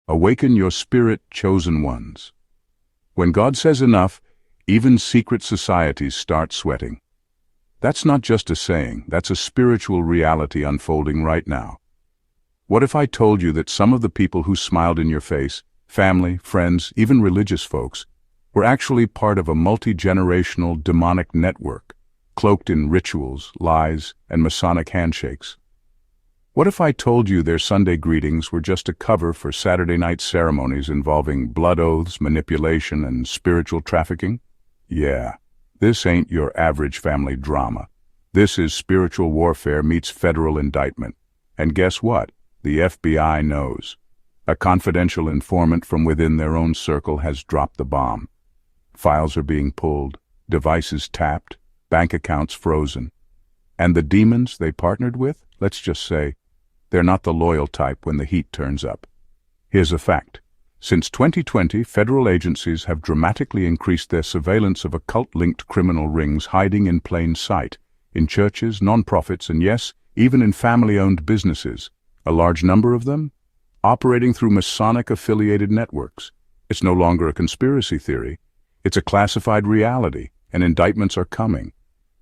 Awaken your spirit, chosen ones. When God says enough, even secret societies start sweating. That's not just a saying, that's a spiritual reality unfolding right now. What if I told you that some of the people who smiled in your face, family, friends, even religious folks, were actually part of a multi-generational demonic network, cloaked in rituals, lies, and Masonic handshakes? What if I told you their Sunday greetings were just a cover for Saturday night ceremonies involving blood oaths, manipulation, and spiritual trafficking? Yeah, this ain't your average family drama. This is spiritual warfare meets federal indictment. And guess what? The FBI knows. A confidential informant from within their own circle has dropped the bomb. Files are being pulled, devices tapped, bank accounts frozen. And the demons they partnered with, let's just say, they're not the loyal type when the heat turns up. Here's a fact. Since 2020, federal agencies have dramatically increased their surveillance of occult-linked criminal rings hiding in plain sight, in churches, nonprofits, and yes, even in family-owned businesses. A large number of them operating through Masonic-affiliated networks. It's no longer a conspiracy theory. It's a classified reality, and indictments are coming.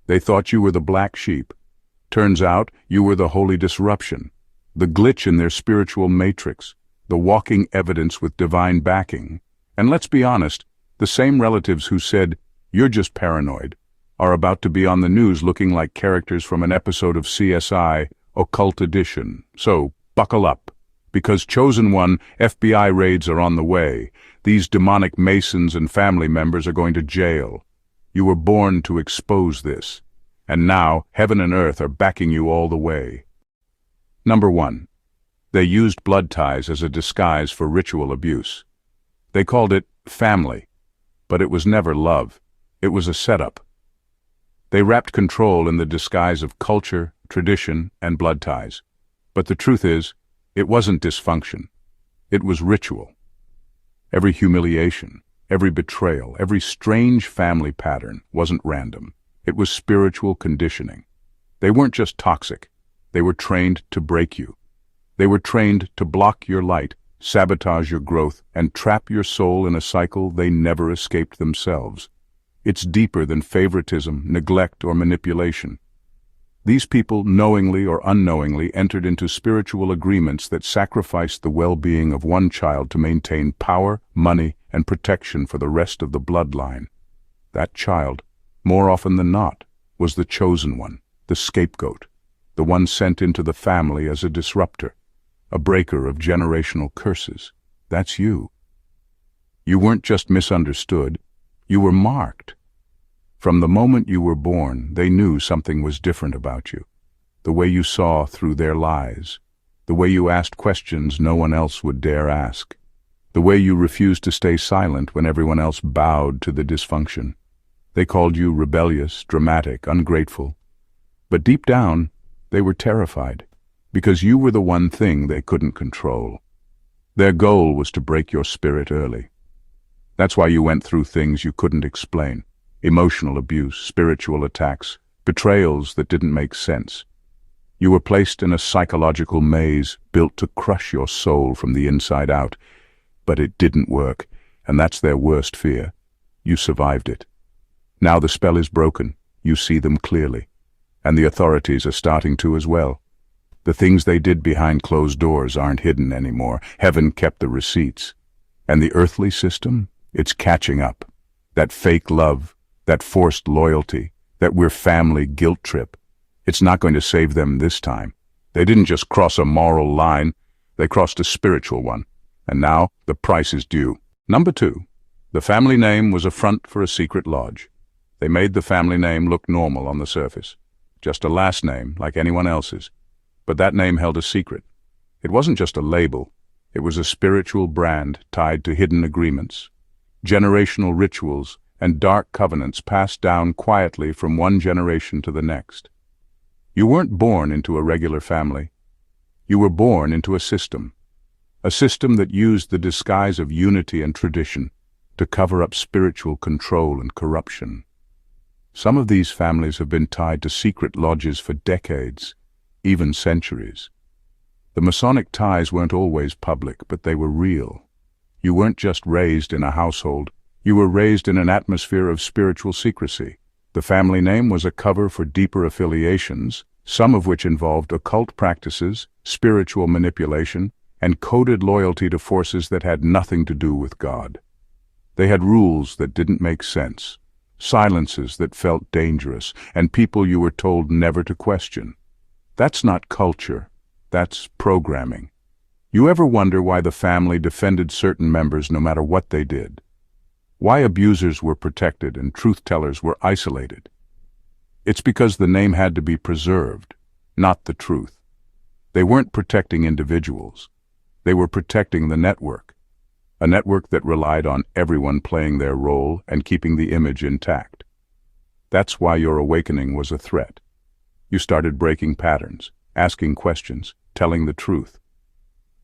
They thought you were the black sheep. Turns out you were the holy disruption, the glitch in their spiritual matrix, the walking evidence with divine backing. And let's be honest, the same relatives who said, "You're just paranoid," are about to be on the news looking like characters from an episode of CSI Occult Edition. So, buckle up. Because chosen one, FBI raids are on the way. These demonic Masons and family members are going to jail. You were born to expose this. And now, heaven and earth are backing you all the way. Number 1. They used blood ties as a disguise for ritual abuse. They called it family, but it was never love. It was a setup. They wrapped control in the disguise of culture, tradition, and blood ties. But the truth is, it wasn't dysfunction. It was ritual. Every humiliation, every betrayal, every strange family pattern wasn't random. It was spiritual conditioning. They weren't just toxic. They were trained to break you. They were trained to block your light, sabotage your growth, and trap your soul in a cycle they never escaped themselves. It's deeper than favoritism, neglect, or manipulation. These people, knowingly or unknowingly, entered into spiritual agreements that sacrificed the well-being of one child to maintain power, money, and protection for the rest of the bloodline. That child, more often than not, was the chosen one, the scapegoat, the one sent into the family as a disruptor, a breaker of generational curses. That's you. You weren't just misunderstood, you were marked. From the moment you were born, they knew something was different about you. The way you saw through their lies, the way you asked questions no one else would dare ask, the way you refused to stay silent when everyone else bowed to the dysfunction. They called you rebellious, dramatic, ungrateful. But deep down, they were terrified, because you were the one thing they couldn't control. Their goal was to break your spirit early. That's why you went through things you couldn't explain. Emotional abuse, spiritual attacks, betrayals that didn't make sense. You were placed in a psychological maze built to crush your soul from the inside out. But it didn't work, and that's their worst fear. You survived it. Now the spell is broken. You see them clearly. And the authorities are starting to as well. The things they did behind closed doors aren't hidden anymore. Heaven kept the receipts. And the earthly system, it's catching up. That fake love, that forced loyalty, that we're family guilt trip. It's not going to save them this time. They didn't just cross a moral line, they crossed a spiritual one. And now the price is due. Number 2, the family name was a front for a secret lodge. They made the family name look normal on the surface. Just a last name like anyone else's. But that name held a secret. It wasn't just a label. It was a spiritual brand tied to hidden agreements, generational rituals, and dark covenants passed down quietly from one generation to the next. You weren't born into a regular family. You were born into a system that used the disguise of unity and tradition to cover up spiritual control and corruption. Some of these families have been tied to secret lodges for decades, even centuries. The Masonic ties weren't always public, but they were real. You weren't just raised in a household, you were raised in an atmosphere of spiritual secrecy. The family name was a cover for deeper affiliations, some of which involved occult practices, spiritual manipulation, and coded loyalty to forces that had nothing to do with God. They had rules that didn't make sense, silences that felt dangerous, and people you were told never to question. That's not culture, that's programming. You ever wonder why the family defended certain members no matter what they did? Why abusers were protected and truth-tellers were isolated? It's because the name had to be preserved, not the truth. They weren't protecting individuals. They were protecting the network, a network that relied on everyone playing their role and keeping the image intact. That's why your awakening was a threat. You started breaking patterns, asking questions, telling the truth.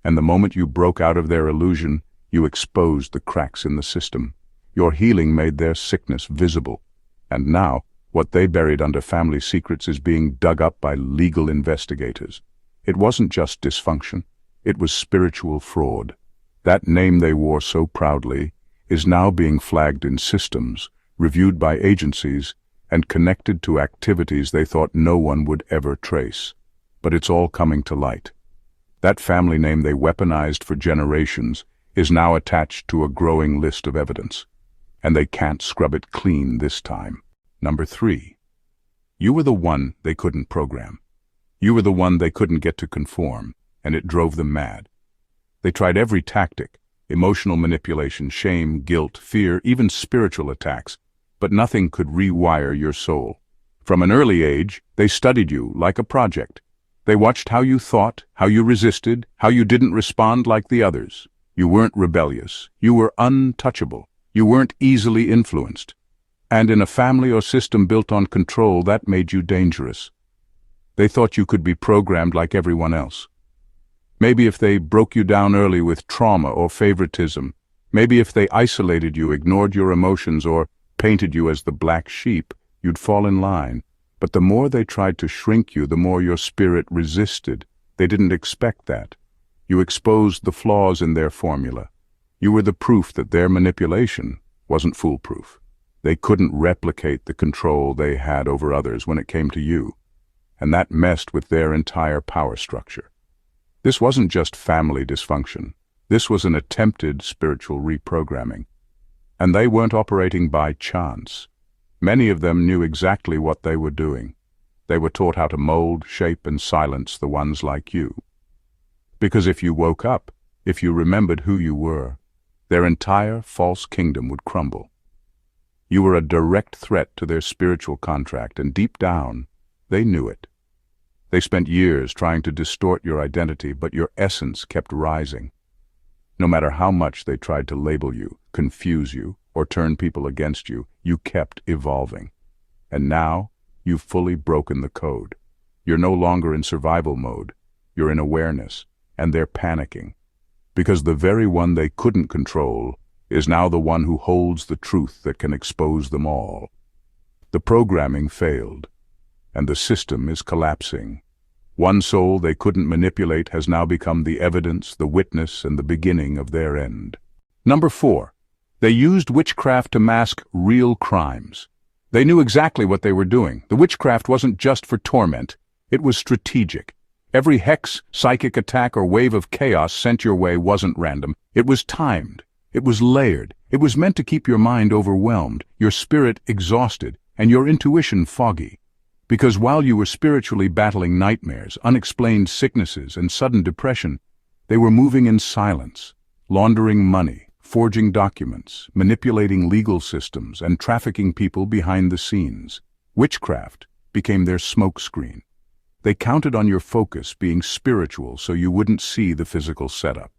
And the moment you broke out of their illusion, you exposed the cracks in the system. Your healing made their sickness visible. And now, what they buried under family secrets is being dug up by legal investigators. It wasn't just dysfunction, it was spiritual fraud. That name they wore so proudly is now being flagged in systems, reviewed by agencies, and connected to activities they thought no one would ever trace. But it's all coming to light. That family name they weaponized for generations is now attached to a growing list of evidence. And they can't scrub it clean this time. Number 3. You were the one they couldn't program. You were the one they couldn't get to conform, and it drove them mad. They tried every tactic, emotional manipulation, shame, guilt, fear, even spiritual attacks, but nothing could rewire your soul. From an early age, they studied you like a project. They watched how you thought, how you resisted, how you didn't respond like the others. You weren't rebellious. You were untouchable. You weren't easily influenced. And in a family or system built on control, that made you dangerous. They thought you could be programmed like everyone else. Maybe if they broke you down early with trauma or favoritism, maybe if they isolated you, ignored your emotions, or painted you as the black sheep, you'd fall in line. But the more they tried to shrink you, the more your spirit resisted. They didn't expect that. You exposed the flaws in their formula. You were the proof that their manipulation wasn't foolproof. They couldn't replicate the control they had over others when it came to you, and that messed with their entire power structure. This wasn't just family dysfunction. This was an attempted spiritual reprogramming. And they weren't operating by chance. Many of them knew exactly what they were doing. They were taught how to mold, shape, and silence the ones like you. Because if you woke up, if you remembered who you were, their entire false kingdom would crumble. You were a direct threat to their spiritual contract, and deep down, they knew it. They spent years trying to distort your identity, but your essence kept rising. No matter how much they tried to label you, confuse you, or turn people against you, you kept evolving. And now, you've fully broken the code. You're no longer in survival mode. You're in awareness, and they're panicking. Because the very one they couldn't control is now the one who holds the truth that can expose them all. The programming failed, and the system is collapsing. One soul they couldn't manipulate has now become the evidence, the witness, and the beginning of their end. Number 4. They used witchcraft to mask real crimes. They knew exactly what they were doing. The witchcraft wasn't just for torment. It was strategic. Every hex, psychic attack, or wave of chaos sent your way wasn't random. It was timed. It was layered. It was meant to keep your mind overwhelmed, your spirit exhausted, and your intuition foggy. Because while you were spiritually battling nightmares, unexplained sicknesses, and sudden depression, they were moving in silence, laundering money, forging documents, manipulating legal systems, and trafficking people behind the scenes. Witchcraft became their smokescreen. They counted on your focus being spiritual so you wouldn't see the physical setup.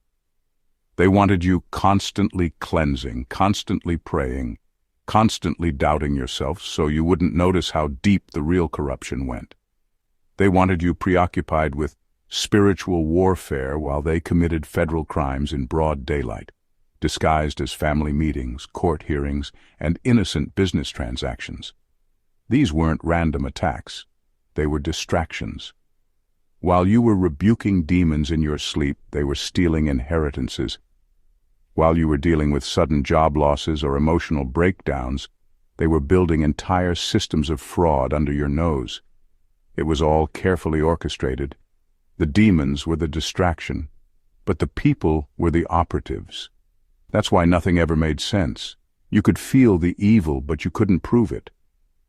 They wanted you constantly cleansing, constantly praying, constantly doubting yourself so you wouldn't notice how deep the real corruption went. They wanted you preoccupied with spiritual warfare while they committed federal crimes in broad daylight, disguised as family meetings, court hearings, and innocent business transactions. These weren't random attacks. They were distractions. While you were rebuking demons in your sleep, they were stealing inheritances. While you were dealing with sudden job losses or emotional breakdowns, they were building entire systems of fraud under your nose. It was all carefully orchestrated. The demons were the distraction, but the people were the operatives. That's why nothing ever made sense. You could feel the evil, but you couldn't prove it.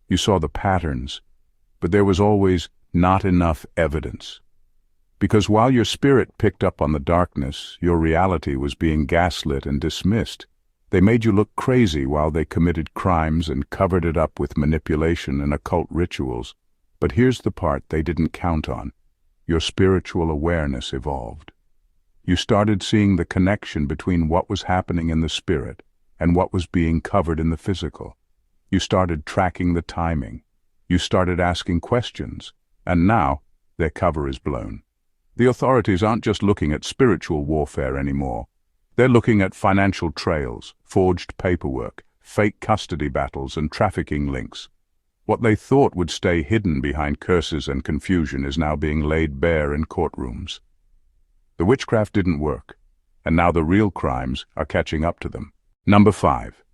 You saw the patterns, but there was always not enough evidence. Because while your spirit picked up on the darkness, your reality was being gaslit and dismissed. They made you look crazy while they committed crimes and covered it up with manipulation and occult rituals. But here's the part they didn't count on. Your spiritual awareness evolved. You started seeing the connection between what was happening in the spirit and what was being covered in the physical. You started tracking the timing. You started asking questions. And now, their cover is blown. The authorities aren't just looking at spiritual warfare anymore. They're looking at financial trails, forged paperwork, fake custody battles, and trafficking links. What they thought would stay hidden behind curses and confusion is now being laid bare in courtrooms. The witchcraft didn't work, and now the real crimes are catching up to them. Number 5.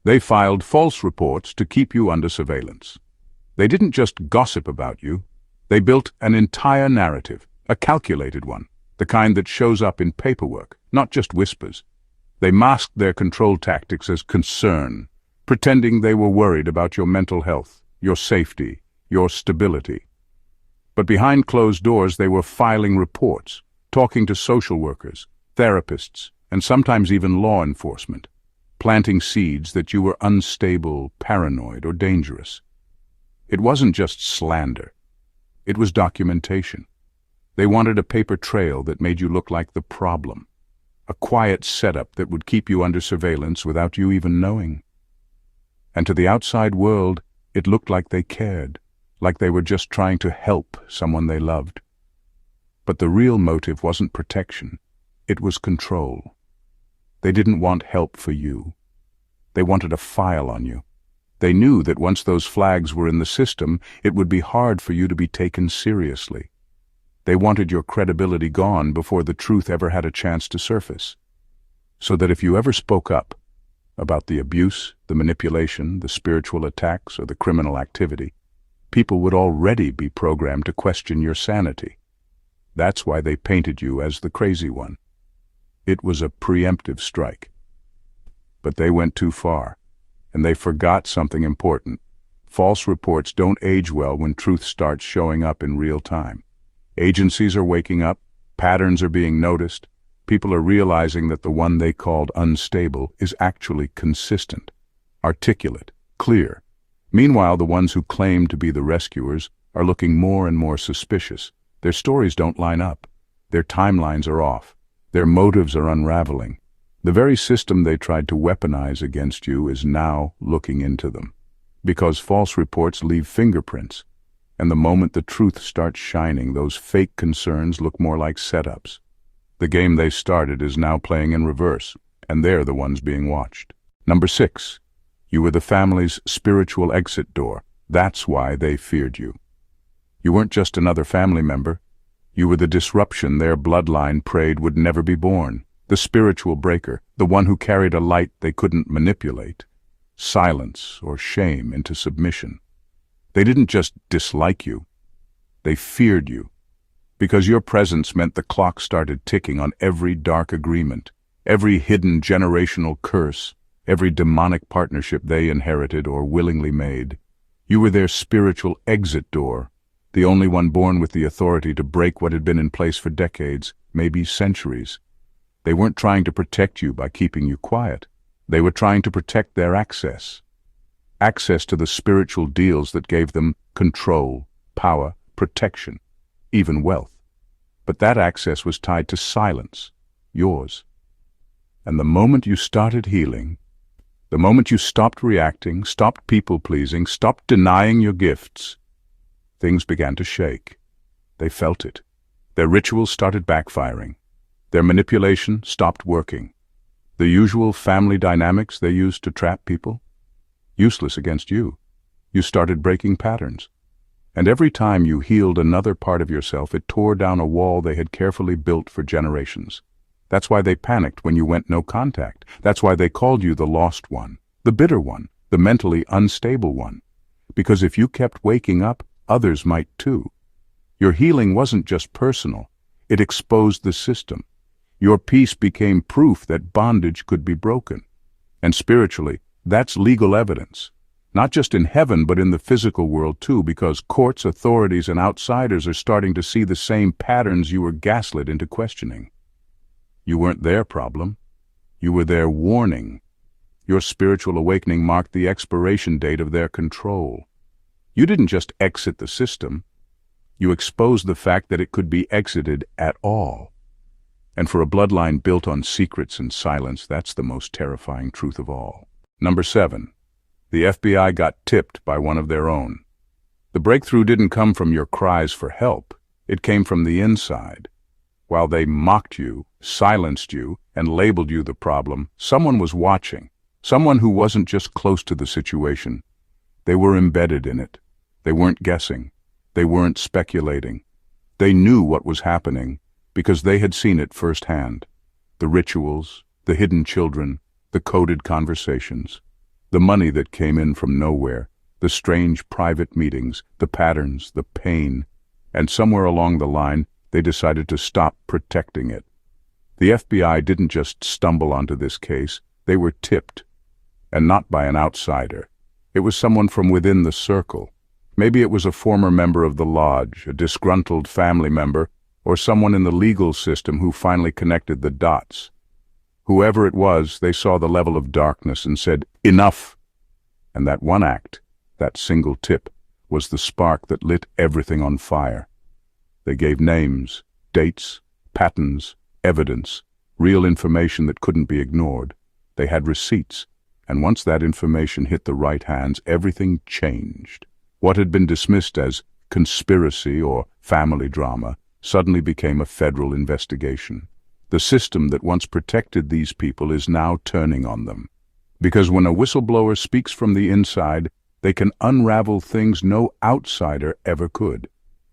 They filed false reports to keep you under surveillance. They didn't just gossip about you. They built an entire narrative, a calculated one, the kind that shows up in paperwork, not just whispers. They masked their control tactics as concern, pretending they were worried about your mental health, your safety, your stability. But behind closed doors they were filing reports, talking to social workers, therapists, and sometimes even law enforcement, planting seeds that you were unstable, paranoid, or dangerous. It wasn't just slander. It was documentation. They wanted a paper trail that made you look like the problem, a quiet setup that would keep you under surveillance without you even knowing. And to the outside world, it looked like they cared, like they were just trying to help someone they loved. But the real motive wasn't protection, it was control. They didn't want help for you. They wanted a file on you. They knew that once those flags were in the system, it would be hard for you to be taken seriously. They wanted your credibility gone before the truth ever had a chance to surface. So that if you ever spoke up about the abuse, the manipulation, the spiritual attacks, or the criminal activity, people would already be programmed to question your sanity. That's why they painted you as the crazy one. It was a preemptive strike. But they went too far, and they forgot something important. False reports don't age well when truth starts showing up in real time. Agencies are waking up, patterns are being noticed, people are realizing that the one they called unstable is actually consistent, articulate, clear. Meanwhile, the ones who claim to be the rescuers are looking more and more suspicious. Their stories don't line up. Their timelines are off. Their motives are unraveling. The very system they tried to weaponize against you is now looking into them. Because false reports leave fingerprints. And the moment the truth starts shining, those fake concerns look more like setups. The game they started is now playing in reverse, and they're the ones being watched. Number 6. You were the family's spiritual exit door. That's why they feared you. You weren't just another family member. You were the disruption their bloodline prayed would never be born. The spiritual breaker, the one who carried a light they couldn't manipulate. Silence or shame into submission. They didn't just dislike you. They feared you. Because your presence meant the clock started ticking on every dark agreement, every hidden generational curse, every demonic partnership they inherited or willingly made. You were their spiritual exit door, the only one born with the authority to break what had been in place for decades, maybe centuries. They weren't trying to protect you by keeping you quiet. They were trying to protect their access to the spiritual deals that gave them control, power, protection, even wealth. But that access was tied to silence, yours. And the moment you started healing, the moment you stopped reacting, stopped people-pleasing, stopped denying your gifts, things began to shake. They felt it. Their rituals started backfiring. Their manipulation stopped working. The usual family dynamics they used to trap people, useless against you. You started breaking patterns. And every time you healed another part of yourself, it tore down a wall they had carefully built for generations. That's why they panicked when you went no contact. That's why they called you the lost one, the bitter one, the mentally unstable one. Because if you kept waking up, others might too. Your healing wasn't just personal. It exposed the system. Your peace became proof that bondage could be broken. And spiritually, that's legal evidence. Not just in heaven, but in the physical world too, because courts, authorities, and outsiders are starting to see the same patterns you were gaslit into questioning. You weren't their problem. You were their warning. Your spiritual awakening marked the expiration date of their control. You didn't just exit the system. You exposed the fact that it could be exited at all. And for a bloodline built on secrets and silence, that's the most terrifying truth of all. Number 7. The FBI got tipped by one of their own. The breakthrough didn't come from your cries for help. It came from the inside. While they mocked you, silenced you, and labeled you the problem, someone was watching. Someone who wasn't just close to the situation. They were embedded in it. They weren't guessing. They weren't speculating. They knew what was happening because they had seen it firsthand. The rituals, the hidden children, the coded conversations, the money that came in from nowhere, the strange private meetings, the patterns, the pain. And somewhere along the line, they decided to stop protecting it. The FBI didn't just stumble onto this case. They were tipped. And not by an outsider. It was someone from within the circle. Maybe it was a former member of the lodge, a disgruntled family member, or someone in the legal system who finally connected the dots. Whoever it was, they saw the level of darkness and said, "Enough!" And that one act, that single tip, was the spark that lit everything on fire. They gave names, dates, patterns, evidence, real information that couldn't be ignored. They had receipts, and once that information hit the right hands, everything changed. What had been dismissed as conspiracy or family drama suddenly became a federal investigation. The system that once protected these people is now turning on them. Because when a whistleblower speaks from the inside, they can unravel things no outsider ever could.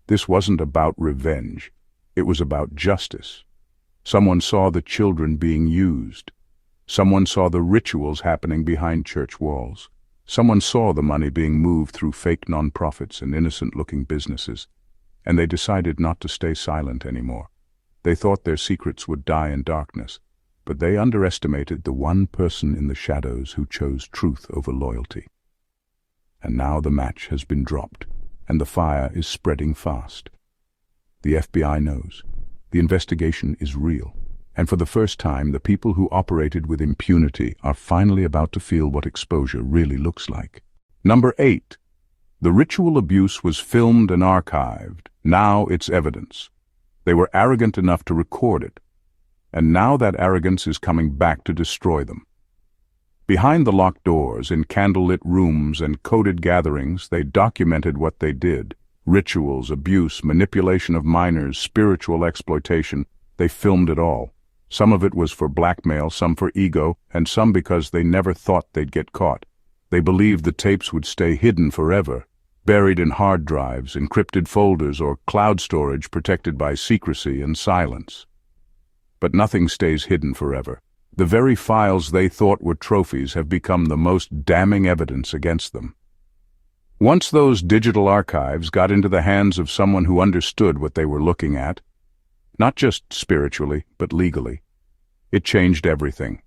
This wasn't about revenge. It was about justice. Someone saw the children being used. Someone saw the rituals happening behind church walls. Someone saw the money being moved through fake nonprofits and innocent-looking businesses. And they decided not to stay silent anymore. They thought their secrets would die in darkness, but they underestimated the one person in the shadows who chose truth over loyalty. And now the match has been dropped, and the fire is spreading fast. The FBI knows. The investigation is real. And for the first time, the people who operated with impunity are finally about to feel what exposure really looks like. Number 8. The ritual abuse was filmed and archived. Now it's evidence. They were arrogant enough to record it. And now that arrogance is coming back to destroy them. Behind the locked doors, in candlelit rooms and coded gatherings, they documented what they did. Rituals, abuse, manipulation of minors, spiritual exploitation. They filmed it all. Some of it was for blackmail, some for ego, and some because they never thought they'd get caught. They believed the tapes would stay hidden forever, buried in hard drives, encrypted folders, or cloud storage protected by secrecy and silence. But nothing stays hidden forever. The very files they thought were trophies have become the most damning evidence against them. Once those digital archives got into the hands of someone who understood what they were looking at, not just spiritually, but legally, it changed everything.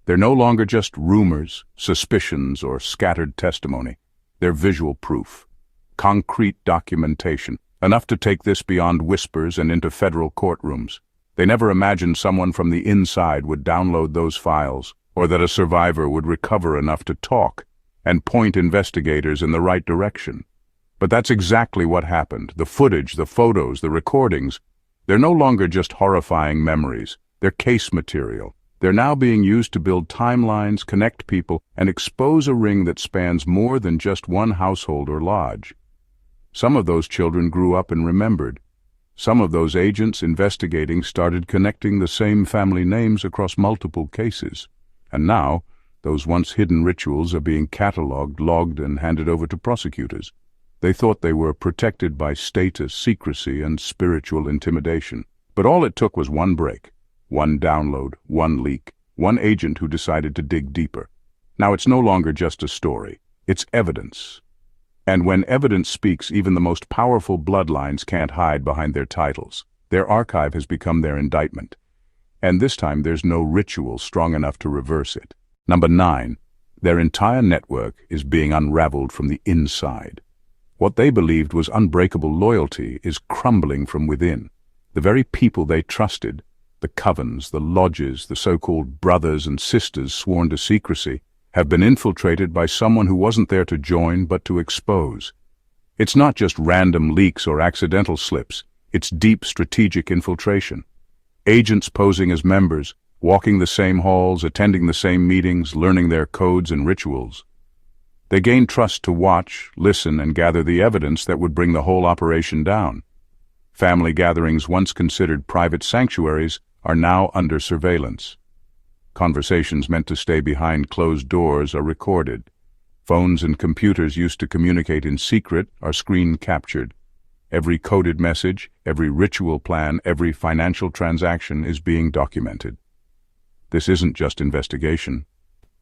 They're no longer just rumors, suspicions, or scattered testimony. They're visual proof, concrete documentation, enough to take this beyond whispers and into federal courtrooms. They never imagined someone from the inside would download those files, or that a survivor would recover enough to talk and point investigators in the right direction. But that's exactly what happened. The footage, the photos, the recordings, they're no longer just horrifying memories. They're case material. They're now being used to build timelines, connect people, and expose a ring that spans more than just one household or lodge. Some of those children grew up and remembered. Some of those agents investigating started connecting the same family names across multiple cases. And now, those once hidden rituals are being catalogued, logged, and handed over to prosecutors. They thought they were protected by status, secrecy, and spiritual intimidation. But all it took was one break, one download, one leak, one agent who decided to dig deeper. Now it's no longer just a story, it's evidence. And when evidence speaks, even the most powerful bloodlines can't hide behind their titles. Their archive has become their indictment. And this time there's no ritual strong enough to reverse it. Number 9. Their entire network is being unraveled from the inside. What they believed was unbreakable loyalty is crumbling from within. The very people they trusted, the covens, the lodges, the so-called brothers and sisters sworn to secrecy, have been infiltrated by someone who wasn't there to join but to expose. It's not just random leaks or accidental slips, it's deep strategic infiltration. Agents posing as members, walking the same halls, attending the same meetings, learning their codes and rituals. They gain trust to watch, listen, and gather the evidence that would bring the whole operation down. Family gatherings once considered private sanctuaries are now under surveillance. Conversations meant to stay behind closed doors are recorded. Phones and computers used to communicate in secret are screen captured. Every coded message, every ritual plan, every financial transaction is being documented. This isn't just investigation.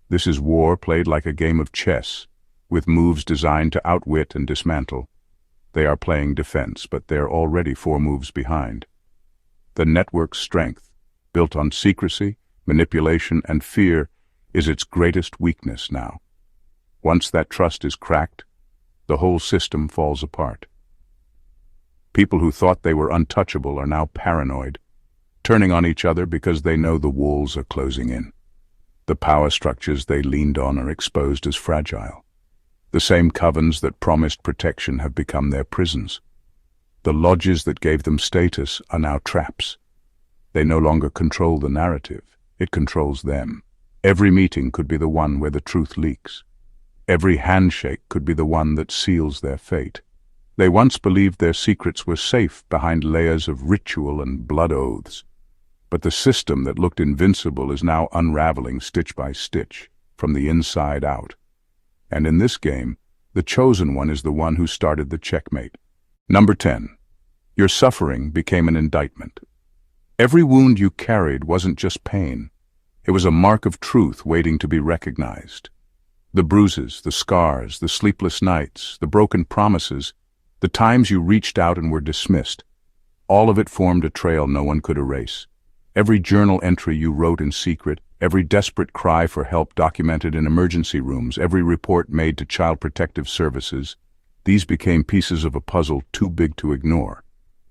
This is war played like a game of chess, with moves designed to outwit and dismantle. They are playing defense, but they're already 4 moves behind. The network's strength, built on secrecy, manipulation, and fear, is its greatest weakness now. Once that trust is cracked, the whole system falls apart. People who thought they were untouchable are now paranoid, turning on each other because they know the walls are closing in. The power structures they leaned on are exposed as fragile. The same covens that promised protection have become their prisons. The lodges that gave them status are now traps. They no longer control the narrative, it controls them. Every meeting could be the one where the truth leaks. Every handshake could be the one that seals their fate. They once believed their secrets were safe behind layers of ritual and blood oaths. But the system that looked invincible is now unraveling stitch by stitch, from the inside out. And in this game, the chosen one is the one who started the checkmate. Number 10. Your suffering became an indictment. Every wound you carried wasn't just pain. It was a mark of truth waiting to be recognized. The bruises, the scars, the sleepless nights, the broken promises, the times you reached out and were dismissed, all of it formed a trail no one could erase. Every journal entry you wrote in secret, every desperate cry for help documented in emergency rooms, every report made to Child Protective Services, these became pieces of a puzzle too big to ignore.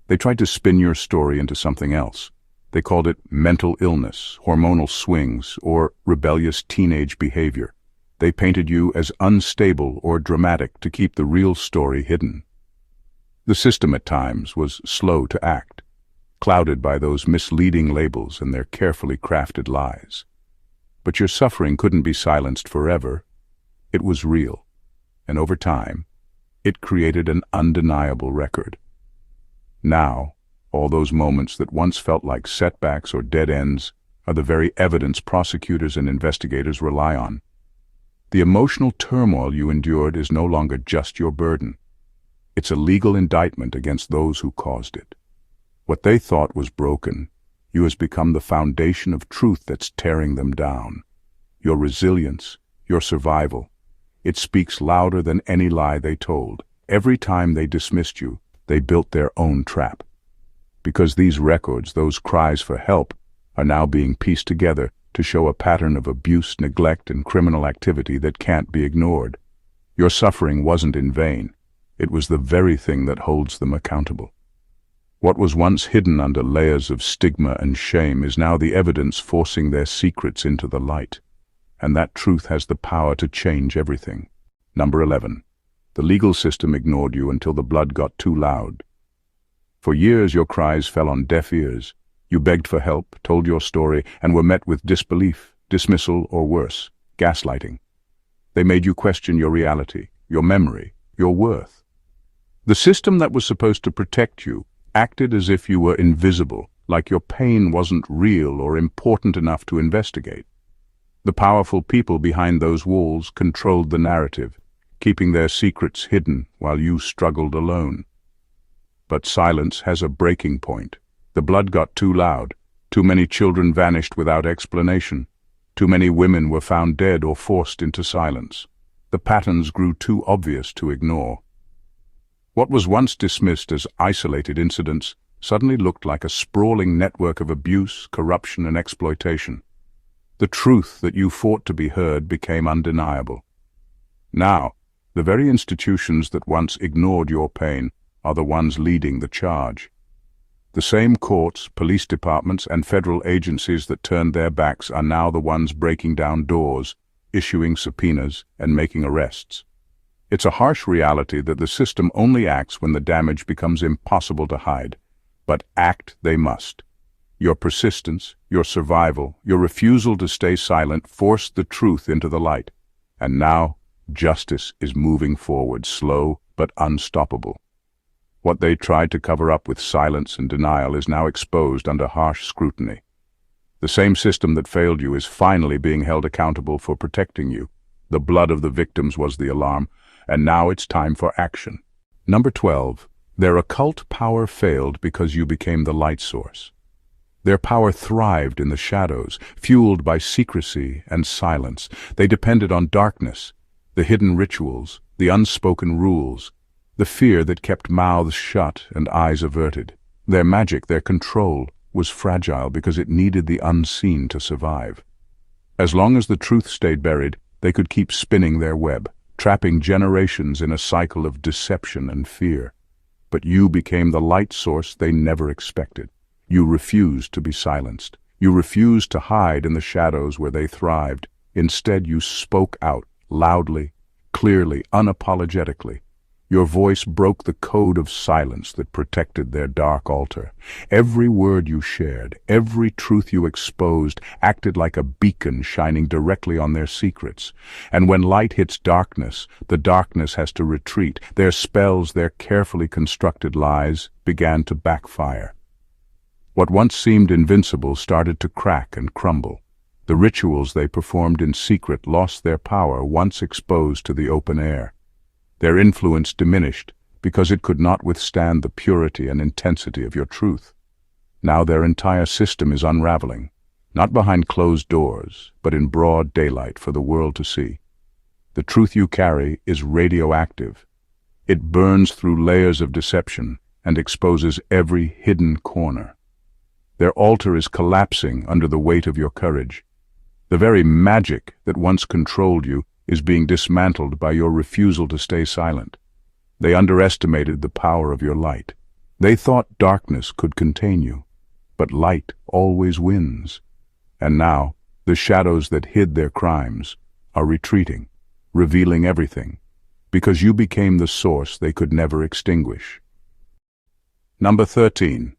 They tried to spin your story into something else. They called it mental illness, hormonal swings, or rebellious teenage behavior. They painted you as unstable or dramatic to keep the real story hidden. The system at times was slow to act, clouded by those misleading labels and their carefully crafted lies. But your suffering couldn't be silenced forever. It was real, and over time, it created an undeniable record. Now, all those moments that once felt like setbacks or dead ends are the very evidence prosecutors and investigators rely on. The emotional turmoil you endured is no longer just your burden. It's a legal indictment against those who caused it. What they thought was broken, you has become the foundation of truth that's tearing them down. Your resilience, your survival, it speaks louder than any lie they told. Every time they dismissed you, they built their own trap. Because these records, those cries for help, are now being pieced together to show a pattern of abuse, neglect, and criminal activity that can't be ignored. Your suffering wasn't in vain. It was the very thing that holds them accountable. What was once hidden under layers of stigma and shame is now the evidence forcing their secrets into the light. And that truth has the power to change everything. Number 11. The legal system ignored you until the blood got too loud. For years your cries fell on deaf ears. You begged for help, told your story, and were met with disbelief, dismissal, or worse, gaslighting. They made you question your reality, your memory, your worth. The system that was supposed to protect you acted as if you were invisible, like your pain wasn't real or important enough to investigate. The powerful people behind those walls controlled the narrative, keeping their secrets hidden while you struggled alone. But silence has a breaking point. The blood got too loud. Too many children vanished without explanation. Too many women were found dead or forced into silence. The patterns grew too obvious to ignore. What was once dismissed as isolated incidents suddenly looked like a sprawling network of abuse, corruption, and exploitation. The truth that you fought to be heard became undeniable. Now, the very institutions that once ignored your pain are the ones leading the charge. The same courts, police departments, and federal agencies that turned their backs are now the ones breaking down doors, issuing subpoenas, and making arrests. It's a harsh reality that the system only acts when the damage becomes impossible to hide. But act they must. Your persistence, your survival, your refusal to stay silent forced the truth into the light. And now, justice is moving forward, slow but unstoppable. What they tried to cover up with silence and denial is now exposed under harsh scrutiny. The same system that failed you is finally being held accountable for protecting you. The blood of the victims was the alarm, and now it's time for action. Number 12. Their occult power failed because you became the light source. Their power thrived in the shadows, fueled by secrecy and silence. They depended on darkness, the hidden rituals, the unspoken rules, the fear that kept mouths shut and eyes averted. Their magic, their control, was fragile because it needed the unseen to survive. As long as the truth stayed buried, they could keep spinning their web, trapping generations in a cycle of deception and fear. But you became the light source they never expected. You refused to be silenced. You refused to hide in the shadows where they thrived. Instead, you spoke out, loudly, clearly, unapologetically. Your voice broke the code of silence that protected their dark altar. Every word you shared, every truth you exposed, acted like a beacon shining directly on their secrets. And when light hits darkness, the darkness has to retreat. Their spells, their carefully constructed lies, began to backfire. What once seemed invincible started to crack and crumble. The rituals they performed in secret lost their power once exposed to the open air. Their influence diminished because it could not withstand the purity and intensity of your truth. Now their entire system is unraveling, not behind closed doors, but in broad daylight for the world to see. The truth you carry is radioactive. It burns through layers of deception and exposes every hidden corner. Their altar is collapsing under the weight of your courage. The very magic that once controlled you is being dismantled by your refusal to stay silent. They underestimated the power of your light. They thought darkness could contain you, but light always wins. And now, the shadows that hid their crimes are retreating, revealing everything, because you became the source they could never extinguish. Number 13.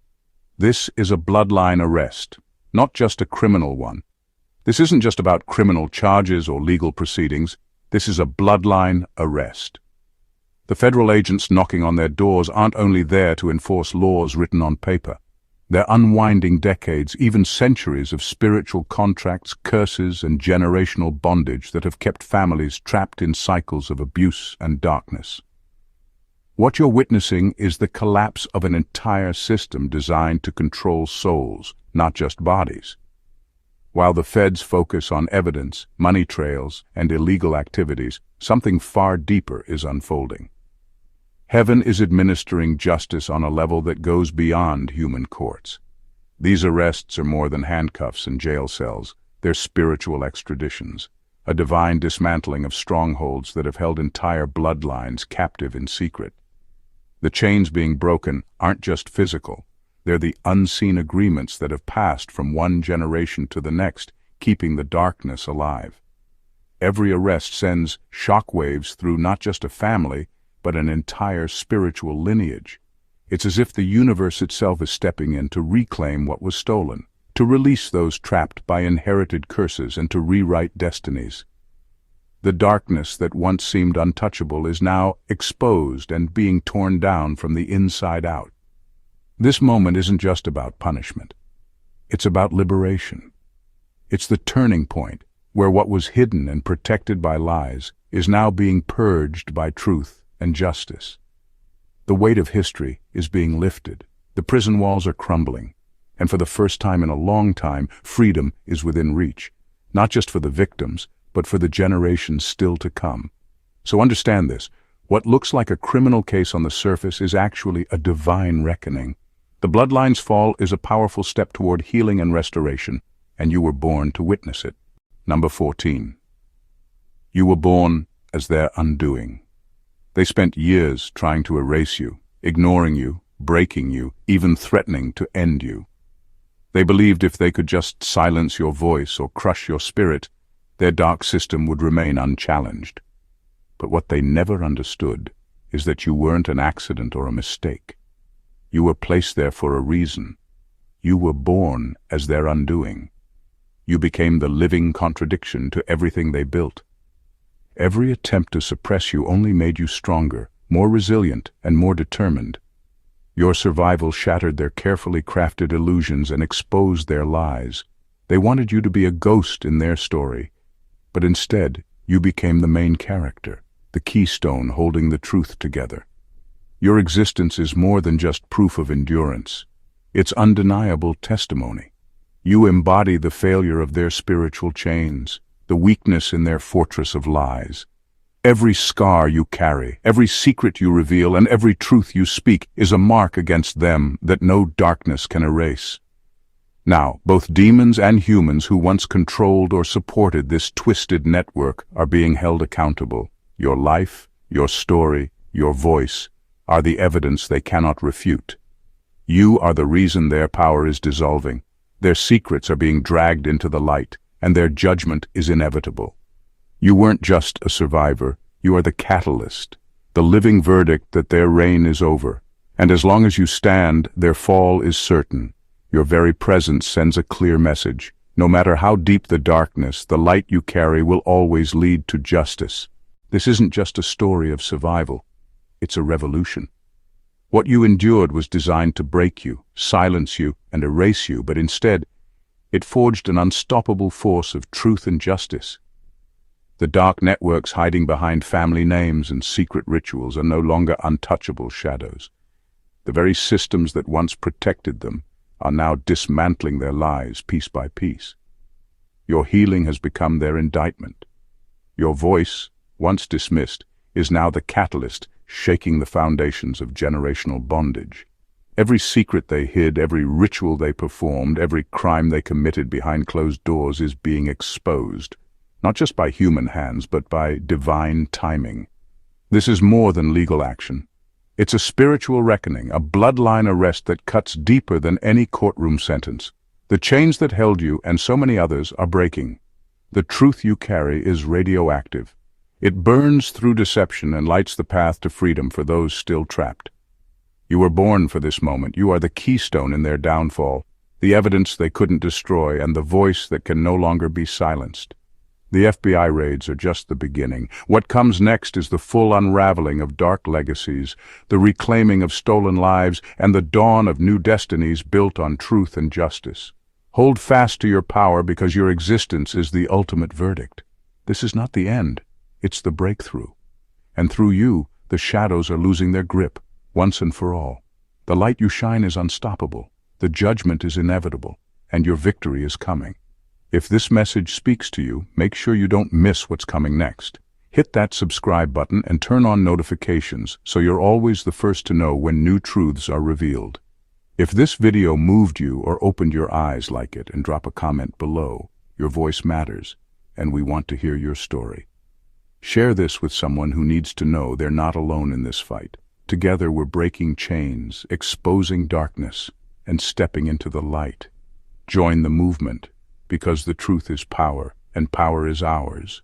This is a bloodline arrest, not just a criminal one. This isn't just about criminal charges or legal proceedings. This is a bloodline arrest. The federal agents knocking on their doors aren't only there to enforce laws written on paper. They're unwinding decades, even centuries of spiritual contracts, curses, and generational bondage that have kept families trapped in cycles of abuse and darkness. What you're witnessing is the collapse of an entire system designed to control souls, not just bodies. While the feds focus on evidence, money trails, and illegal activities, something far deeper is unfolding. Heaven is administering justice on a level that goes beyond human courts. These arrests are more than handcuffs and jail cells. They're spiritual extraditions, a divine dismantling of strongholds that have held entire bloodlines captive in secret. The chains being broken aren't just physical. They're the unseen agreements that have passed from one generation to the next, keeping the darkness alive. Every arrest sends shockwaves through not just a family, but an entire spiritual lineage. It's as if the universe itself is stepping in to reclaim what was stolen, to release those trapped by inherited curses, and to rewrite destinies. The darkness that once seemed untouchable is now exposed and being torn down from the inside out. This moment isn't just about punishment. It's about liberation. It's the turning point where what was hidden and protected by lies is now being purged by truth and justice. The weight of history is being lifted. The prison walls are crumbling. And for the first time in a long time, freedom is within reach. Not just for the victims, but for the generations still to come. So understand this. What looks like a criminal case on the surface is actually a divine reckoning. The bloodlines fall is a powerful step toward healing and restoration, and you were born to witness it. Number 14. You were born as their undoing. They spent years trying to erase you, ignoring you, breaking you, even threatening to end you. They believed if they could just silence your voice or crush your spirit, their dark system would remain unchallenged. But what they never understood is that you weren't an accident or a mistake. You were placed there for a reason. You were born as their undoing. You became the living contradiction to everything they built. Every attempt to suppress you only made you stronger, more resilient, and more determined. Your survival shattered their carefully crafted illusions and exposed their lies. They wanted you to be a ghost in their story, but instead you became the main character, the keystone holding the truth together. Your existence is more than just proof of endurance. It's undeniable testimony. You embody the failure of their spiritual chains, the weakness in their fortress of lies. Every scar you carry, every secret you reveal, and every truth you speak is a mark against them that no darkness can erase. Now, both demons and humans who once controlled or supported this twisted network are being held accountable. Your life, your story, your voice are the evidence they cannot refute. You are the reason their power is dissolving. Their secrets are being dragged into the light, and their judgment is inevitable. You weren't just a survivor, you are the catalyst, the living verdict that their reign is over. And as long as you stand, their fall is certain. Your very presence sends a clear message. No matter how deep the darkness, the light you carry will always lead to justice. This isn't just a story of survival, it's a revolution. What you endured was designed to break you, silence you, and erase you, but instead, it forged an unstoppable force of truth and justice. The dark networks hiding behind family names and secret rituals are no longer untouchable shadows. The very systems that once protected them are now dismantling their lies piece by piece. Your healing has become their indictment. Your voice, once dismissed, is now the catalyst shaking the foundations of generational bondage. Every secret they hid, every ritual they performed, every crime they committed behind closed doors is being exposed, not just by human hands, but by divine timing. This is more than legal action. It's a spiritual reckoning, a bloodline arrest that cuts deeper than any courtroom sentence. The chains that held you and so many others are breaking. The truth you carry is radioactive. It burns through deception and lights the path to freedom for those still trapped. You were born for this moment. You are the keystone in their downfall, the evidence they couldn't destroy, and the voice that can no longer be silenced. The FBI raids are just the beginning. What comes next is the full unraveling of dark legacies, the reclaiming of stolen lives, and the dawn of new destinies built on truth and justice. Hold fast to your power because your existence is the ultimate verdict. This is not the end. It's the breakthrough. And through you, the shadows are losing their grip, once and for all. The light you shine is unstoppable, the judgment is inevitable, and your victory is coming. If this message speaks to you, make sure you don't miss what's coming next. Hit that subscribe button and turn on notifications so you're always the first to know when new truths are revealed. If this video moved you or opened your eyes, like it and drop a comment below. Your voice matters, and we want to hear your story. Share this with someone who needs to know they're not alone in this fight. Together we're breaking chains, exposing darkness, and stepping into the light. Join the movement, because the truth is power, and power is ours.